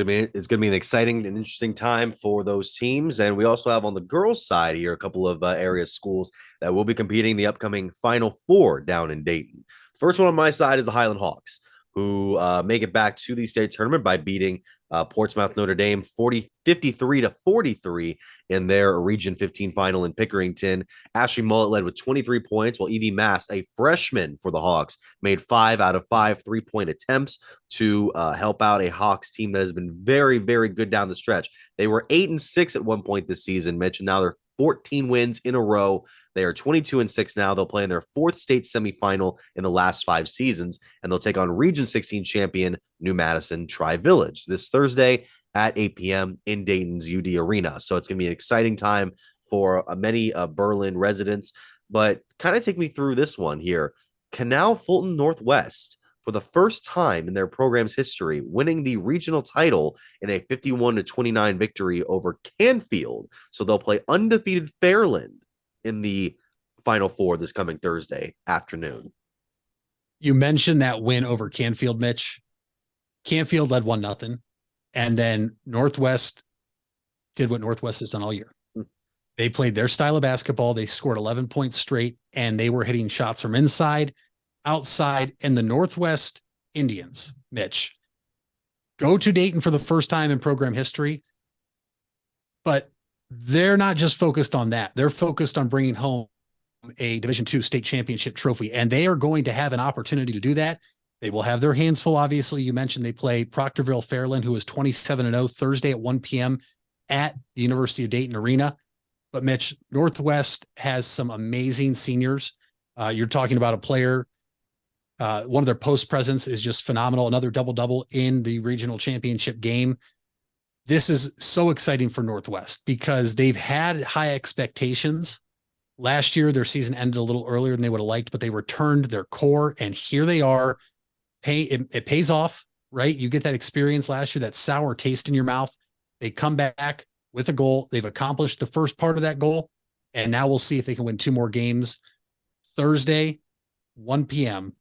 It's going to be an exciting and interesting time for those teams. And we also have on the girls' side here a couple of area schools that will be competing in the upcoming Final Four down in Dayton. First one on my side is the Hiland Hawks, who make it back to the state tournament by beating Portsmouth Notre Dame 53-43 in their Region 15 final in Pickerington. Ashley Mullet led with 23 points, while Evie Mast, a freshman for the Hawks, made 5 out of 5 3-point attempts to help out a Hawks team that has been very, very good down the stretch. They were 8-6 at one point this season, Mitch, and now they're 14 wins in a row. They are 22-6 now. They'll play in their fourth state semifinal in the last 5 seasons, and they'll take on Region 16 champion New Madison Tri-Village this Thursday at 8 p.m. in Dayton's UD Arena. So it's going to be an exciting time for many Berlin residents. But kind of take me through this one here. Canal Fulton Northwest, for the first time in their program's history, winning the regional title in a 51-29 victory over Canfield. So they'll play undefeated Fairland in the Final Four this coming Thursday afternoon. You mentioned that win over Canfield, Mitch. Canfield led 1-0, and then Northwest did what Northwest has done all year. They played their style of basketball. They scored 11 points straight, and they were hitting shots from inside, outside, and the Northwest Indians, Mitch, go to Dayton for the first time in program history, but they're not just focused on that. They're focused on bringing home a Division II state championship trophy, and they are going to have an opportunity to do that. They will have their hands full. Obviously, you mentioned they play Proctorville Fairland, who is 27-0 Thursday at 1 p.m. at the University of Dayton Arena. But Mitch, Northwest has some amazing seniors. You're talking about a player. One of their post presence is just phenomenal. Another double-double in the regional championship game. This is so exciting for Northwest because they've had high expectations. Last year, their season ended a little earlier than they would have liked, but they returned their core, and here they are. It pays off, right? You get that experience last year, that sour taste in your mouth. They come back with a goal. They've accomplished the first part of that goal, and now we'll see if they can win 2 more games. Thursday, 1 p.m.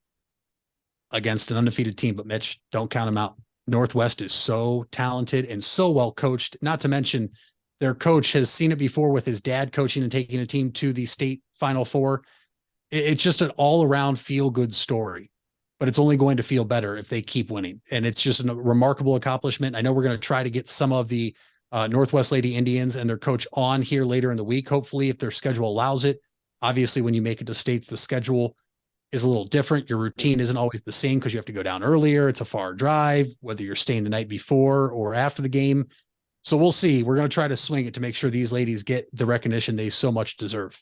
against an undefeated team, but Mitch, don't count them out. Northwest is so talented and so well coached, not to mention their coach has seen it before with his dad coaching and taking a team to the state Final Four. It's just an all-around feel-good story, but it's only going to feel better if they keep winning. And it's just a remarkable accomplishment. I know we're going to try to get some of the Northwest Lady Indians and their coach on here later in the week, hopefully, if their schedule allows it. Obviously, when you make it to states, the schedule is a little different. Your routine isn't always the same because you have to go down earlier. It's a far drive, whether you're staying the night before or after the game. So we'll see. We're going to try to swing it to make sure these ladies get the recognition they so much deserve.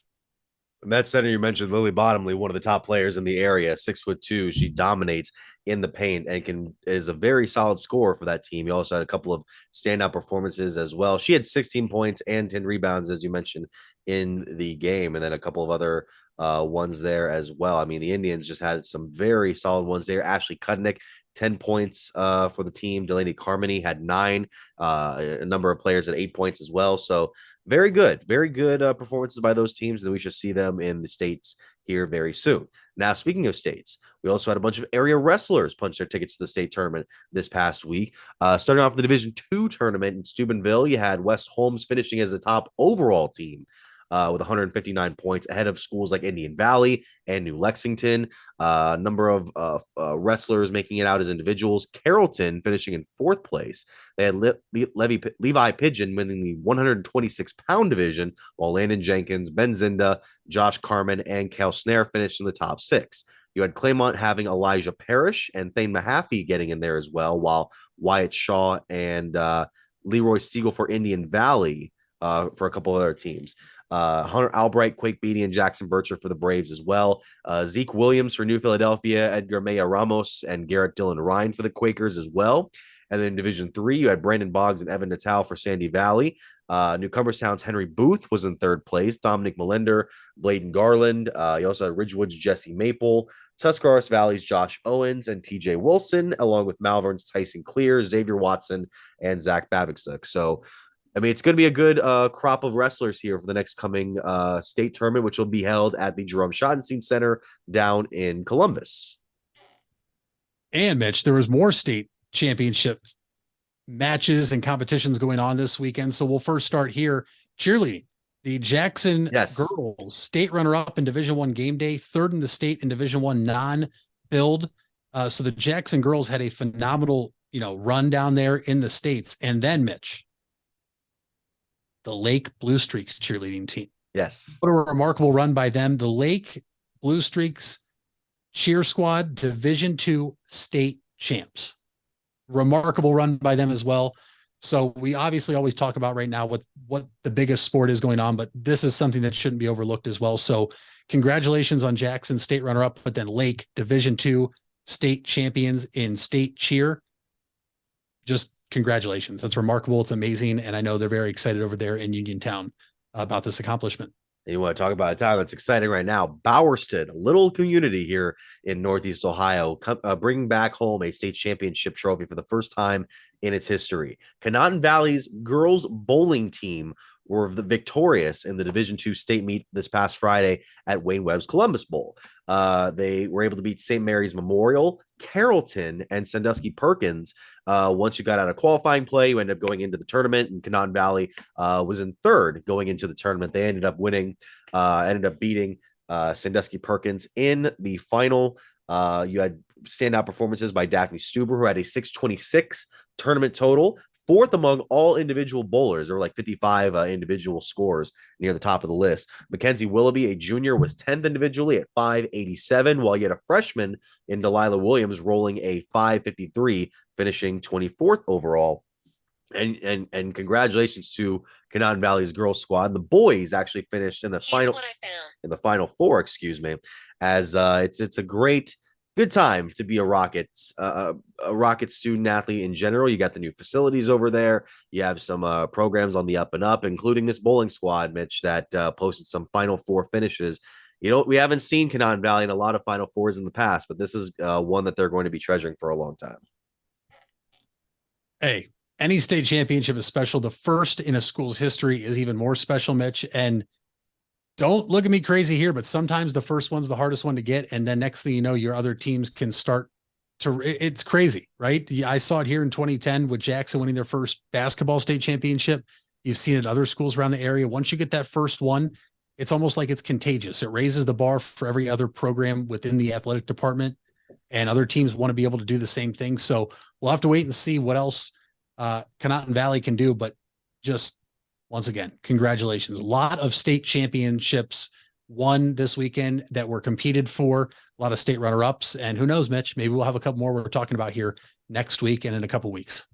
That center you mentioned, Lily Bottomley, one of the top players in the area, 6'2". She dominates in the paint and is a very solid scorer for that team. He also had a couple of standout performances as well. She had 16 points and 10 rebounds, as you mentioned, in the game, and then a couple of other ones there as well. I mean, the Indians just had some very solid ones there. Ashley Kudnick, 10 points for the team. Delaney Carmody had 9. A number of players at 8 points as well. So very good performances by those teams, and we should see them in the states here very soon. Now, speaking of states, we also had a bunch of area wrestlers punch their tickets to the state tournament this past week. Starting off the Division II tournament in Steubenville, you had West Holmes finishing as the top overall team with 159 points ahead of schools like Indian Valley and New Lexington. A number of wrestlers making it out as individuals. Carrollton finishing in 4th place. They had Levi Pigeon winning the 126-pound division, while Landon Jenkins, Ben Zinda, Josh Carmen, and Cal Snare finished in the top 6. You had Claymont having Elijah Parrish and Thane Mahaffey getting in there as well, while Wyatt Shaw and Leroy Stiegel for Indian Valley for a couple of other teams. Hunter Albright, Quake Beatty, and Jackson Bircher for the Braves as well. Zeke Williams for New Philadelphia, Edgar Maya Ramos, and Garrett Dillon Ryan for the Quakers as well. And then in Division III, you had Brandon Boggs and Evan Natal for Sandy Valley. Newcomerstown's Henry Booth was in 3rd place. Dominic Melender, Bladen Garland. You also had Ridgewood's Jesse Maple. Tuscarawas Valley's Josh Owens and TJ Wilson, along with Malvern's Tyson Clear, Xavier Watson, and Zach Babiczuk. So I mean, it's going to be a good crop of wrestlers here for the next coming state tournament, which will be held at the Jerome Schottenstein Center down in Columbus. And Mitch, there was more state championship matches and competitions going on this weekend. So we'll first start here. Cheerleading. The Jackson girls, state runner-up in Division I game day, third in the state in Division I non-build. So the Jackson girls had a phenomenal, run down there in the States. And then, Mitch, the Lake Blue Streaks cheerleading team. Yes. What a remarkable run by them. The Lake Blue Streaks cheer squad, Division II state champs. Remarkable run by them as well. So we obviously always talk about right now what the biggest sport is going on, but this is something that shouldn't be overlooked as well. So congratulations on Jackson, state runner-up, but then Lake, Division II state champions in state cheer. Just congratulations. That's remarkable. It's amazing. And I know they're very excited over there in Uniontown about this accomplishment. And you want to talk about a town that's exciting right now, Bowerston, a little community here in Northeast Ohio, bringing back home a state championship trophy for the first time in its history. Conotton Valley's girls bowling team were victorious in the Division II state meet this past Friday at Wayne Webb's Columbus Bowl. They were able to beat St. Mary's Memorial, Carrollton, and Sandusky Perkins. Once you got out of qualifying play, you ended up going into the tournament, and Conotton Valley was in third going into the tournament. They ended up winning, ended up beating Sandusky Perkins in the final. You had standout performances by Daphne Stuber, who had a 626 tournament total, fourth among all individual bowlers. There were like 55 individual scores near the top of the list. Mackenzie Willoughby, a junior, was 10th individually at 587, while you had a freshman in Delilah Williams rolling a 553, finishing 24th overall. And congratulations to Conotton Valley's girls squad. The boys actually finished in the final four, excuse me, as it's a good time to be a Rockets student athlete in general. You got the new facilities over there. You have some programs on the up and up, including this bowling squad, Mitch, that posted some Final Four finishes. We haven't seen Conotton Valley in a lot of Final Fours in the past, but this is one that they're going to be treasuring for a long time. Hey, any state championship is special. The first in a school's history is even more special, Mitch. And don't look at me crazy here, but sometimes the first one's the hardest one to get. And then next thing you know, your other teams can start to, it's crazy, right? I saw it here in 2010 with Jackson winning their first basketball state championship. You've seen it at other schools around the area. Once you get that first one, it's almost like it's contagious. It raises the bar for every other program within the athletic department, and other teams want to be able to do the same thing. So we'll have to wait and see what else Conotton Valley can do, but just once again, congratulations. A lot of state championships won this weekend that were competed for, a lot of state runner-ups, and who knows, Mitch, maybe we'll have a couple more we're talking about here next week and in a couple weeks.